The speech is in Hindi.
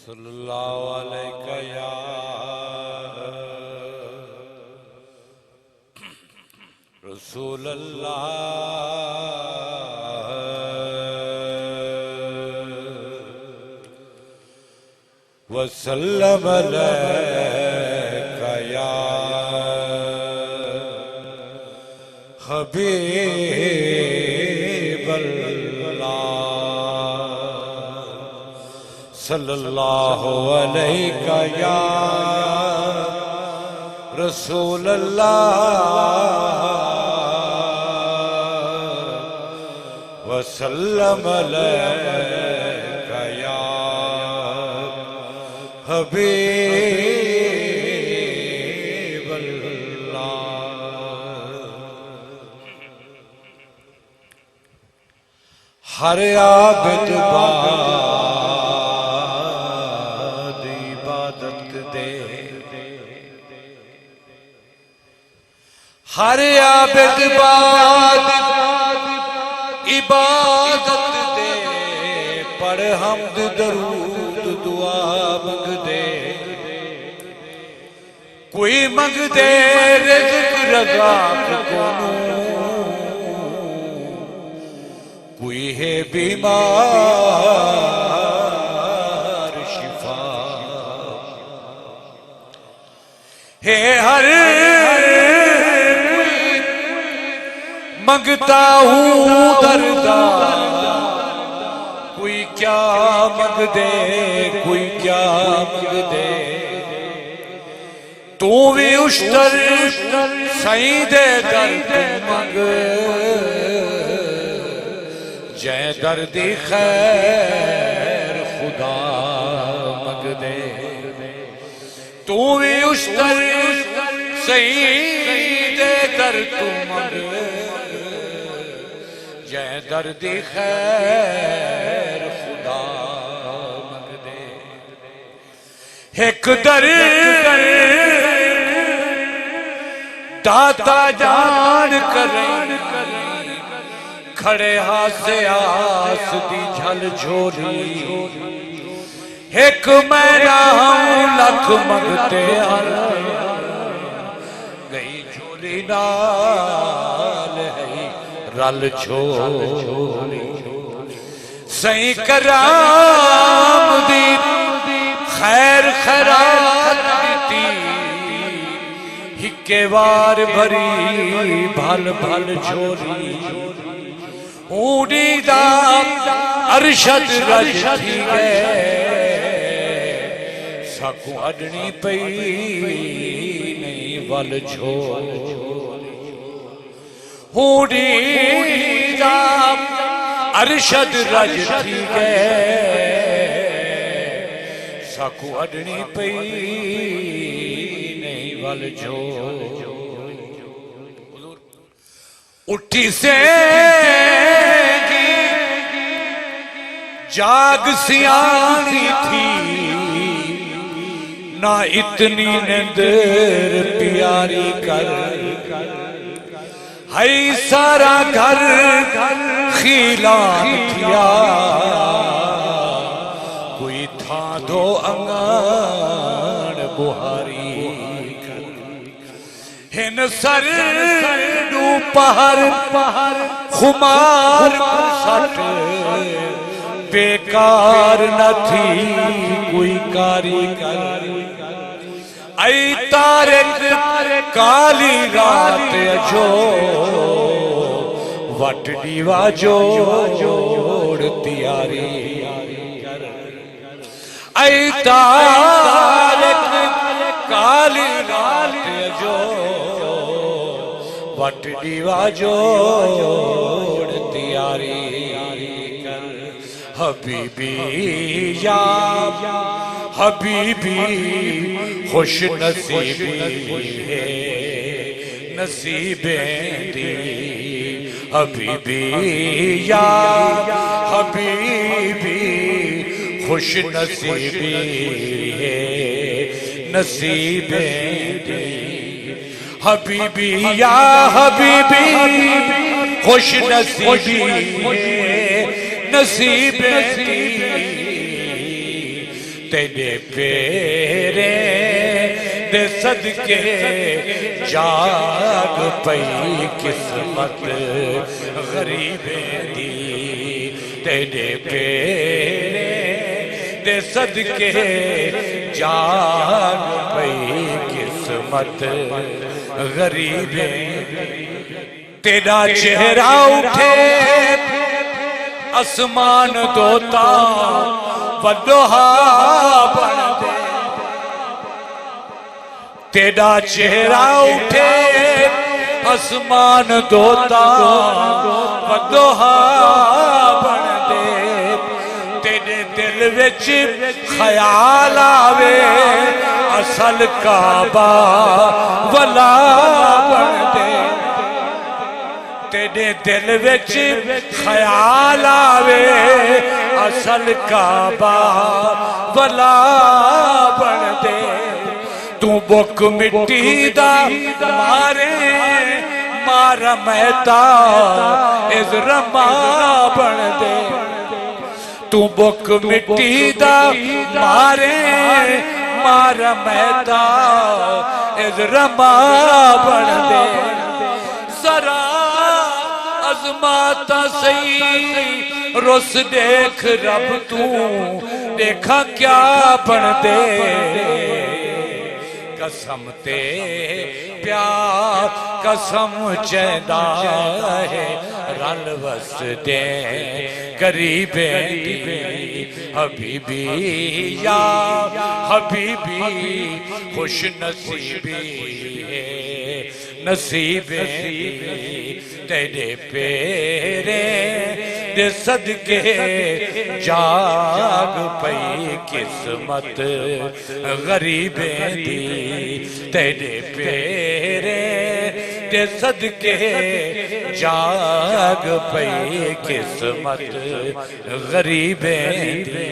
सल्लल्लाहु अलैहि या रसूल अल्लाह वसल्लम अलैका या हबीब सल्लल्लाहु अलैका या रसूल अल्लाह वसल्लम अलैका या हबीब अल्लाह। हर आबिद हर आबिद बाद इबादत दे पढ़ हमद दरूद दुआ मंग दे कोई मंग दे रिज़्क़ रज़ाक़ कोनू कोई है बीमार शिफा है हर मंगता हूँ दरदार कोई क्या मंग दे कोई क्या मंग दे तू भी उश्तर सही दे दर्द मंग जै दर्दी खैर खुदा मंग दे तू भी उश्तर सही दे दर्द मंग जै दर्दी खैर खुदा मंग दे एक दर दाता जान करें खड़े हासे आस दी झल झोली एक मैना लख मंगते हर गई झोली नाल है रल छोली सही कराम दी खैर खैरात दी हिक्के वार भरी भल भल झोली ऊड़ी दा अरशद रज थी गए साकू अडनी पई नहीं वल झोली ऊड़ी दा अरशद रज थी गए साकू अडनी पई नहीं वल जो उठी से जाग सियानी थी ना इतनी निंदर प्यारी कर है सारा घर खिलान किया कोई था दो अंगन बुहारी हिन सर नू पहर खुमार सट बेकार न थी कोई कारीगर आई तारक काली रात अजो वट दीवा जोड़ तियारी आई तारक काली रात अजो वट दीवा जोड़ तियारी हबीबी या हबीबी खुश नसीबी है नसीबे दी हबीबी या हबीबी खुश नसीबी है नसीबे दी हबीबी या हबीबी खुश नसीबी है नसीबे दी तेरे पेरे दे सदके जाग पई किस्मत गरीबें दी। तेरे पेरे दे सदके जाग पई किस्मत गरीबें। तेरा चेहरा उठे आसमान दोता वदोहा बन दे। तेरा चेहरा उठे आसमान दोता वदोहा बन दे। तेरे दिल विच ख्याल आवे असल काबा वला बन दे। तेरे दिल विच ख्याल आवे असल काबा वला बन दे। तू बुक मिट्टी दा मारे मारा मैता इज़रमा बन दे। तू बुक मिट्टी दा मारे मारा मैता इज़रमा बन दे। जरा अज़माता सही रुस देख रब तू देखा क्या बन दे। कसम ते प्यार कसम चैदा है रल वस दे गरीबे हबीबी या हबीबी खुश नसीबी नसीबे तेरे पेरे दे सदके जाग पई किस्मत गरीबें दी। तेरे पेरे दे सदके जाग पई किस्मत गरीबें दी।